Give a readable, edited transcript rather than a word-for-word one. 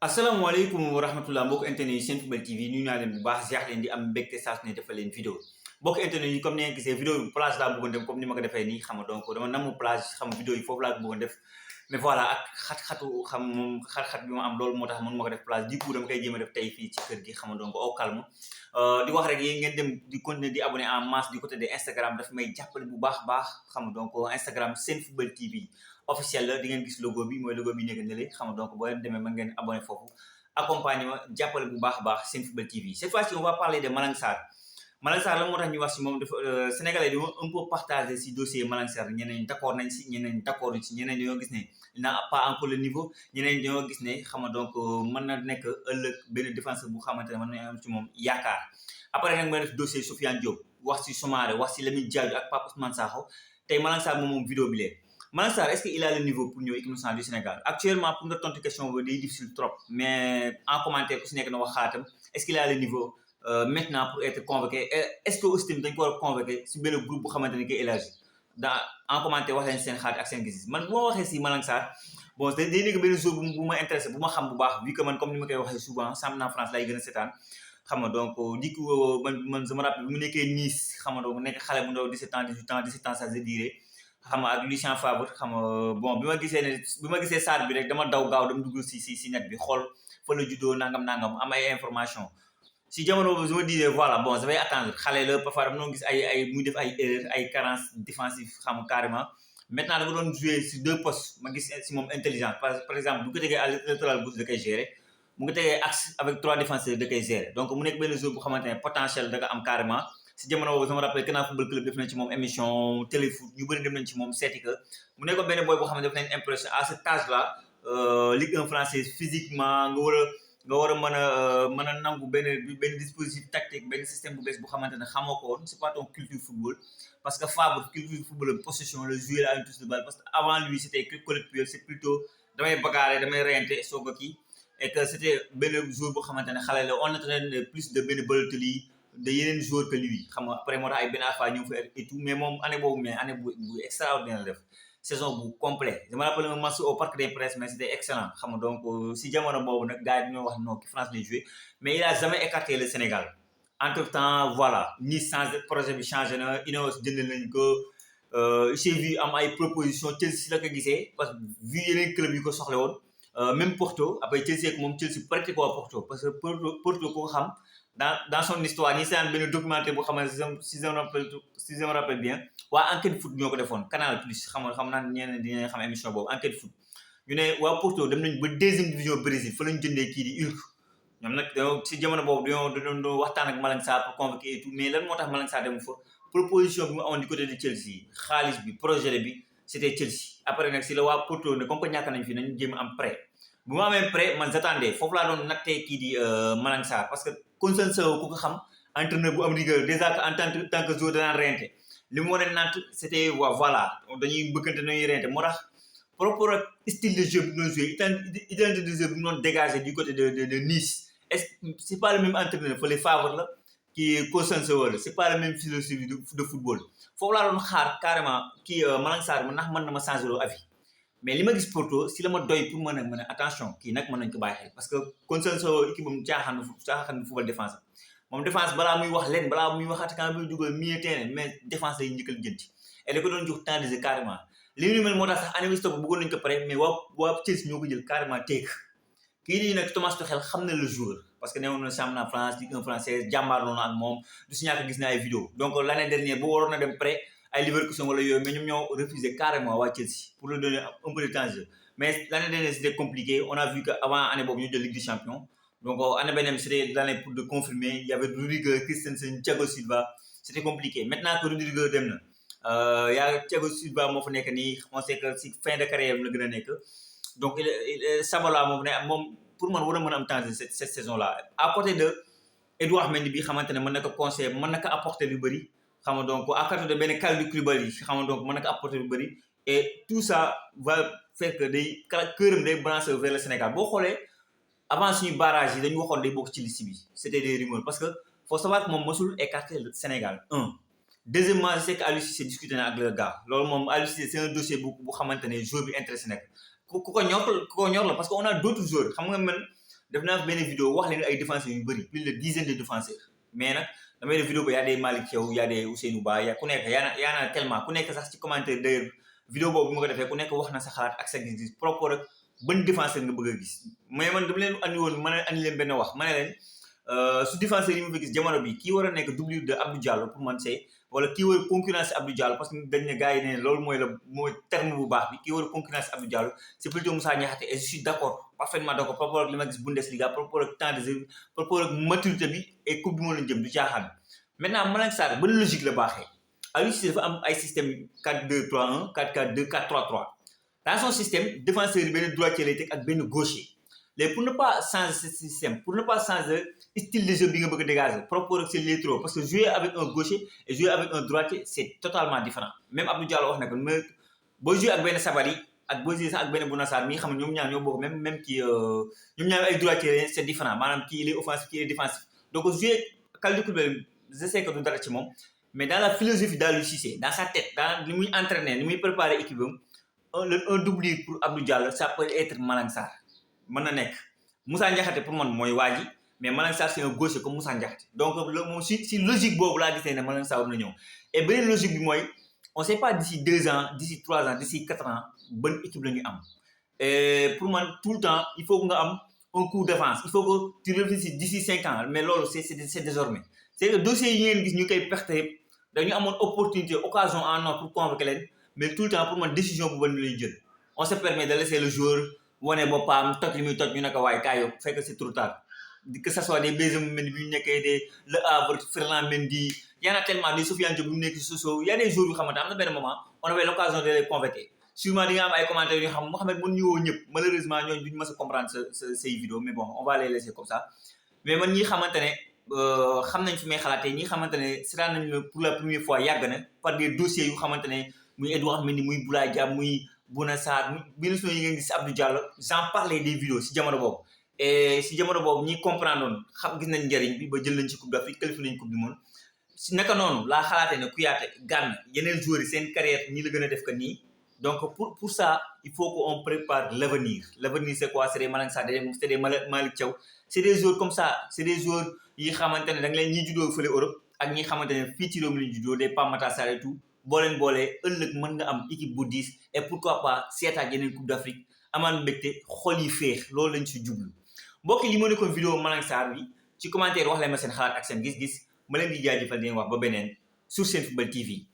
asalaamaaleykum wa rahmatulah mbokk internet yi Senfootball TV nuyu naa leen bu baax ziar leen di am mbégte saa su ne defal leen vidéo mbokk internet yi comme ni ngeen gisee vidéo bi plage laa bëggoon dem comme ni ma ko defee nii xam nga donc dama namm plage xam nga vidéo yi foofu laa ko bëggoon def mais voilà ak xat-xatu xam moom xat-xat bi ma am loolu moo tax mën ma ko def plage du coup dama koy jéem a def tey fii ci kër gi xam nga donc au calme di wax rek yéen ngeen dem di continuer di abonné en masse du côté de Instagram daf may jàppale bu baax baax xam nga donc Instagram Senfootball TV officiel la di ngeen gis logo bi mooy logo bi nekk ne xam nga donc boo leen demee mën ngeen abonné foofu accompagnement jàppale bu baax a baax Senfootball TV cette fois-ci on va parler de Malang Sarr Malang Sarr la moo tax ñu wax si moom dafa sénégalais yi un peu partagé si dossier Malang Sarr ñeneen d'accord nañ si ñeneen d'accord si ñeneen dañoo gis ne il n'a pas encore le niveau ñeneen dañoo gis ne xam nga donc mën na nekk ëllëg benn défenseur bu xamante ne mën nañu am ci moom yaakaar après nag ma def dossier Sofiane Diop wax si Soumaré wax si Lamine Diadio ak Pape Ousmane Sakho tey Malang Sarr moom vidéo bi lee Malang Sarr est-ce qu'il a le niveau pour ñëw équipe nationale du Sénégal actuellement pour nga tontu question boobu day difficile trop mais en commentaire ku si nekk na wax xaatam est-ce qu'il a le niveau maintenant pour être convoqué est-ce que aussi tamit dañ ko war a convoqué si benn groupe bu xamante ne que élargi dans en commentaire wax leen seen xaat ak seen gis-gis man bu ma waxee si Malang Sarr bon day nekk benn jour bu ma intéressé bu ma xam bu baax vu que man comme ni ma koy waxee souvent Championnat France lay gën a seetaan xam nga donc di ko man je me rappelle bu mu nekkee Nice xam nga donc nekk xale bu ndaw 17 ans 18 ans 17 ans ça se dirait xam nga ak Lucien Favre xam nga bon bi ma gisee Sarr bi rek dama daw gaaw dama dugg si net bi xool fa la juddoo nangam am ay information si jamono boobu je me disais voilà bon je vais attendre xale la parfois dama doon gis ay muy def ay erreurs ay carences défensives xam nga carrément maintenant da nga doon jouer si deux postes ma gis si moom intelligence par exemple bu ko tegee à latéral gauche da koy gérer mu ngi tegee axe avec 3 défenseurs da koy gérer donc mu nekk benn joueur bu xamante ne potentiel da nga am carrément si jamono boobu sama rappel Canal Football Club def nañ ci moom émission téléfoot ñu bëri dem nañ ci moom seeti que mu nekkoon benn boy boo xam ne def nañ impression à cet âge là Ligue 1 française physiquement nga war a mën a nangu benn dispositif tactique benn système bu bees bu xamante ne xamoo ko woon c'est pas ton culture football parce que Favre culture football possession le jouer à une touche de balle parce que avant lui c'était collectuel c'est plutôt damay bagarrer damay reyante soog a kii et que c'était benn joueur boo xamante ne xale la on attendait plus de benn Balotelli de yeneen joueurs que lui xam nga après moo tax ay Ben Arfa ñëw fa et tout mais moom année boobu mais année bu extraordinaire def saison bu complet je me rappelle un match au Parc des Princes mais c'était excellent xam nga donc si jamono boobu nag gars yi dañoo wax non ki France lay joué mais il a jamais écarté le Sénégal entre temps voilà Nice changé projet bi changé na Ineos jënd nañ ko j'ai vu am ay proposition Chelsea la ko gisee parce que vu yeneen club yi ko soxla woon même Porto après Chelsea ak moom Chelsea prêté ko Porto parce que Porto ko xam dans son histoire ñi seen benn documentaire bu xamante si je me rappelle bien waa Enquête Foot ñoo ko defoon Canal Plus xam naa ñeneen dinañ xam émission boobu Enquête Foot ñu ne waa Porto dem nañ ba 2e division Brésil fa lañ jëndee kii di Urk ñoom nag si jamono boobu dañoo waxtaan ak Malang Sarr pour convoquer et tout mais lan moo tax Malang Sarr dem fa proposition bi mu amoon du côté de Chelsea xaalis bi projet bi c'était Chelsea après nag si la waa Porto ne comme que ñàkk nañ fi nañ jéem am prêt bu ma amee prêt man j'attendais foofu laa doon nattee kii di Malang Sarr parce que Conscience ku ko xam entraîneur bu am rigueur déjà en tant que joueur danaan rente li mu wane Nantes c'était voilà dañuy bëggante nañuy rente moo tax par rapport ak style de jeu bi ñu doon joué identité de jeu bi ñu doon dégagé du côté de Nice est-ce c'est pas le même entraîneur fële Favre la kii Conscience wala c'est pas le même philosophie de football foofu laa doon xaar carrément kii Malang Sarr ndax mën na ma changer loo avis mais li ma gis Porto si la ma doy pour mën a attention kii nag mën nañ ko bàyyi xel parce que Conscience équipe am caaxaan football défense moom défense balaa muy wax leen balaa muy wax attaquant bi dugal milieu terrain mais défense lay njëkkal jënti et da ko doon jox temps de jeu carrément li ñu mel moo tax sax année bi stop bëggoon nañu ko pare mais waa Chelsea ñoo ko jël carrément teek kii nii nag Thomas Tuchel xam na le joueur parce que newoon na championnat France Ligue 1 française jàmbaarloo na ak moom du si ñàkk gis na ay vidéo donc l'année dernière bu waroon na dem prêt ay Leverkusen wala yooyu mais ñoom ñoo refusé carrément waa Chelsea pour lui donner un peu de temps de jeu mais l'année dernière c'était compliqué on a vu que avant année boobu ñu jël Ligue des Champions donc année beneen c'était l'année pour de confirmer il y avait Rudiger Christensen Thiago Silva c'était compliqué maintenant que Rudiger dem na yaa Thiago Silva moo fa nekk nii on sait que si fin de carrière la gën a nekk donc Sabala moom pour man war a mën a am temps de cette saison là à côté de Edouard Mendy bi xamante ne mën na ko conseiller mën na ko apporter lu bëri xam nga donc à côté de benn Kalidou Koulibaly xam nga donc mën na ko apporter lu bëri et tout ça va faire que day këram day branché vers le Sénégal boo xoolee avant suñu barrage yi dañu waxoon day bokk ci liste bi c'était des rumeurs parce que faut savoir que moom mosul écarter le Sénégal deuxièmement je sais que Aliou Cissé discuté na ak le gars loolu moom Aliou Cissé c'est un dossier bu xamante ne joueur bi intéressé na ku ko ñor la parce que on a d'autres joueurs xam nga man def naa benn vidéo wax leen ay défenseurs yu bëri plus de dizaine de défenseurs mais nag damay def vidéo ba yaa des Malick Thiaw yaa des Ousseynou Ba yaa ku nekk yaa na tellement ku nekk sax ci commentaire d'ailleurs vidéo boobu bi ma ko defee ku nekk wax na sa xalaat ak sa gis-gis propre ak ban défenseur nga bëgg a gis mais man dama leen andi woon mën a andi leen benn wax ma ne leen su défenseur yi ma fi gis jamono bi kii war a nekk doublure de Abdou Diallo pour man c'est wala kii war a concurrence Abdou Diallo parce que dañ ne gars yi ne loolu mooy terme bu baax bi kii war a concurrence Abdou Diallo c'est plutôt Moussa Niakhaté et je suis d'accord parfaitement d'accord par rapport ak li ma gis Bundesliga par rapport ak temps de jeu par rapport ak maturité bi et coupe du monde lañ jëm du caaxaan maintenant Malang Sarr ban logique la baaxee Aliou Cissé dafa am ay système 4-2-3-1 4-4-2 4-3-3 dans son système défenseur yi benn droitier lay teg ak benn gaucher léegi pour ne pas changer ce système pour ne pas changer style de jeu bi nga bëgg a dégager par rapport ak ses latéraux parce que jouer avec un gaucher et jouer avec un droitier c'est totalement différent même Abdou Diallo wax na ko mais boo jouer ak benn Sabali ak boo jouer sax ak benn Bouna Sarr mi nga xam ne ñoom ñaar ñoo bokk même kii ñoom ñaar ay droitier c'est différent maanaam kii il est offensif kii il est défensif donc jouer Kalidou Koulibaly je sais que du dara ci moom mais dans la philosophie d'Aliou Cissé dans sa tête dans li muy entraîner li muy préparer équipe un doublure pour Abdou Diallo ça peut être Malang Sarr mën na nekk Moussa Niakhaté pour man mooy waa ji mais Malang Sarr c'est un gaucher comme Moussa Niakhaté donc moom si logique boobu laa gisee ne Malang Sarr war na ñëw et beneen logique bi mooy on sait pas d'ici 2 ans d'ici 3 ans d'ici 4 ans ban équipe la ñu am et pour man tout le temps il faut que nga am un coup d'avance il faut que tu réfléchisses d'ici 5 ans mais loolu c'est désormais c'est que dossier yi ngeen gis ñu koy perte yëpp dañu amoon opportunité occasion en or pour convoquer leen mais tout le temps pour man décision bu ban lay jël on se permet de laisser le joueur wane boppam toj li muy toj ñu ne ko waaye kaay yow fekk c'est trop tard que ça soit des Benjamin Mendy bi ñu nekkee des Le Havre Ferland Mendy y en a tellement des Sofiane Diop bu ñu nekk Sochaux y a des jours yu xamante am na benn moment on avait l'occasion de les convoquer sûrement di nga am ay commentaires yu xam Mohamed mën ñu woo ñëpp malheureusement ñooñu duñu mës a comprendre say vidéos mais bon on va les laisser comme ça mais man ñi xamante ne xam nañ fi may xalaatee ñi xamante ne seetaan nañ pour la première fois yàgg na par des dossiers yu xamante ne muy Edouard Mendy muy Boulaye Dia muy Bouna Sarr muy yi ngeen gis Abdou Diallo j'en parlais des vidéos si jamono boobu et si jamono boobu ñi comprendre woon xam gis nañ njëriñ bi ba jël nañ ci coupe d'Afrique qualifié nañ coupe du monde si naka noonu laa xalaatee ne Kouyaté Gana yeneen joueurs yi seen carrière ñi la gën a def que nii donc pour ça il faut qu'on prépare l'avenir c'est quoi c'est des Malang Sarr c'est des Malick Thiaw c'est des joueurs comme ça c'est des joueurs yi xamante ne da nga leen ñi juddoo fële Europe ak ñi xamante ne fii ci réew mi lañ juddoo des Pape Matar Sarr et tout boo leen boolee ëllëg mën nga am équipe bu 10 et pourquoi pas seetaat yeneen coupe d'Afrique amaan mbégte xol yi féex loolu lañ si jublu mbokk yi li ma nekkoon vidéo Malang Sarr bi ci commentaire wax leen ma seen xalaat ak seen gis-gis ma leen di jaajëfal di leen wax ba beneen sur Senfootball TV